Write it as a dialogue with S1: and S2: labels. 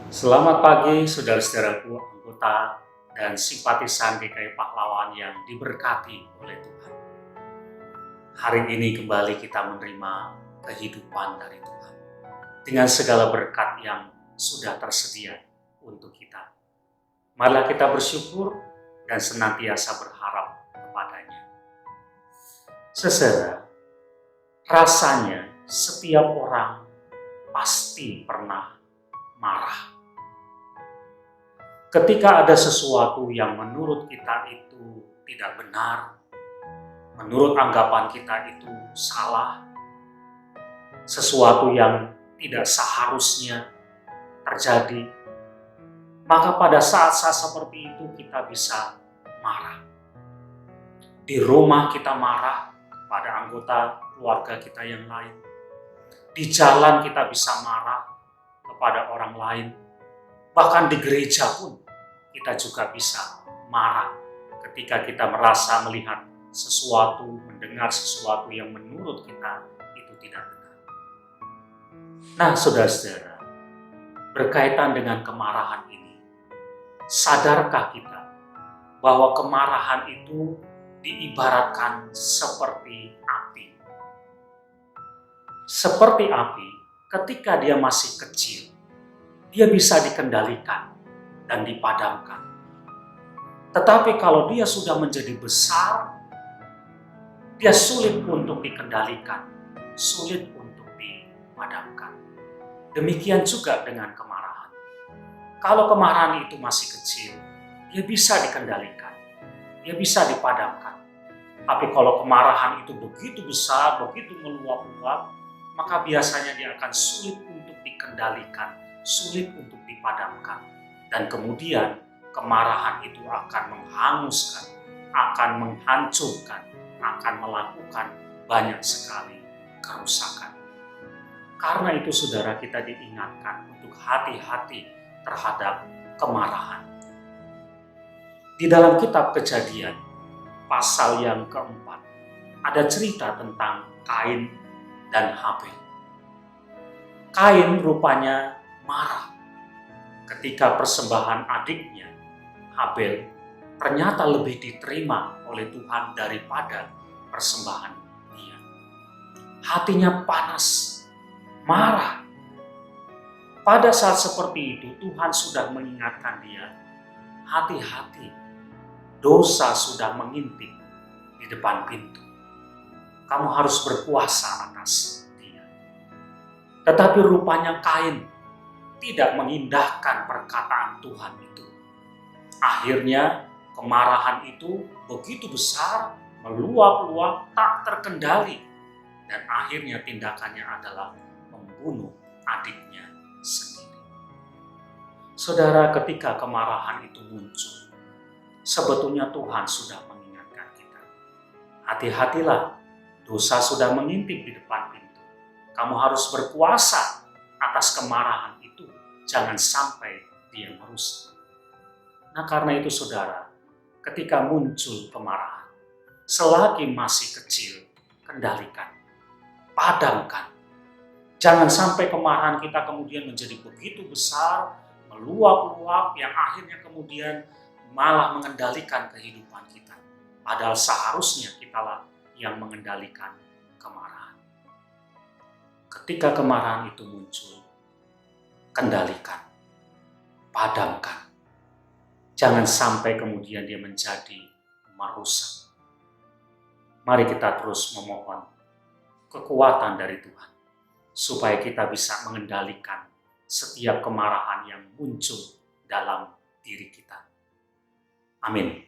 S1: Selamat pagi, saudara-saudaraku, anggota dan simpatisan GKI Pahlawan yang diberkati oleh Tuhan. Hari ini kembali kita menerima kehidupan dari Tuhan dengan segala berkat yang sudah tersedia untuk kita. Marilah kita bersyukur dan senantiasa berharap kepadanya. Saudara, rasanya setiap orang pasti pernah marah. Ketika ada sesuatu yang menurut kita itu tidak benar, menurut anggapan kita itu salah, sesuatu yang tidak seharusnya terjadi, maka pada saat-saat seperti itu kita bisa marah. Di rumah kita marah pada anggota keluarga kita yang lain. Di jalan kita bisa marah kepada orang lain. Bahkan di gereja pun kita juga bisa marah ketika kita merasa melihat sesuatu, mendengar sesuatu yang menurut kita itu tidak benar. Nah, saudara-saudara, berkaitan dengan kemarahan ini, sadarkah kita bahwa kemarahan itu diibaratkan seperti api? Seperti api, ketika dia masih kecil, dia bisa dikendalikan dan dipadamkan. Tetapi kalau dia sudah menjadi besar, dia sulit untuk dikendalikan, sulit untuk dipadamkan. Demikian juga dengan kemarahan. Kalau kemarahan itu masih kecil, dia bisa dikendalikan, dia bisa dipadamkan. Tapi kalau kemarahan itu begitu besar, begitu meluap-luap, maka biasanya dia akan sulit untuk dikendalikan, sulit untuk dipadamkan, dan kemudian kemarahan itu akan menghanguskan, akan menghancurkan, akan melakukan banyak sekali kerusakan. Karena itu saudara, kita diingatkan untuk hati-hati terhadap kemarahan. Di dalam kitab Kejadian pasal yang keempat ada cerita tentang Kain dan Habel. Kain rupanya marah ketika persembahan adiknya, Habel, ternyata lebih diterima oleh Tuhan daripada persembahan dia. Hatinya panas, marah. Pada saat seperti itu, Tuhan sudah mengingatkan dia, hati-hati, dosa sudah mengintip di depan pintu. Kamu harus berkuasa atas dia. Tetapi rupanya Kain tidak mengindahkan perkataan Tuhan itu. Akhirnya kemarahan itu begitu besar, meluap-luap, tak terkendali. Dan akhirnya tindakannya adalah membunuh adiknya sendiri. Saudara, ketika kemarahan itu muncul, sebetulnya Tuhan sudah mengingatkan kita. Hati-hatilah, dosa sudah mengintip di depan pintu. Kamu harus berkuasa atas kemarahan itu, jangan sampai dia merusak. Nah, karena itu saudara, ketika muncul kemarahan, selagi masih kecil, kendalikan, padamkan. Jangan sampai kemarahan kita kemudian menjadi begitu besar, meluap-luap, yang akhirnya kemudian malah mengendalikan kehidupan kita. Padahal seharusnya kitalah yang mengendalikan kemarahan. Ketika kemarahan itu muncul, kendalikan, padamkan. Jangan sampai kemudian dia menjadi merusak. Mari kita terus memohon kekuatan dari Tuhan, supaya kita bisa mengendalikan setiap kemarahan yang muncul dalam diri kita. Amin.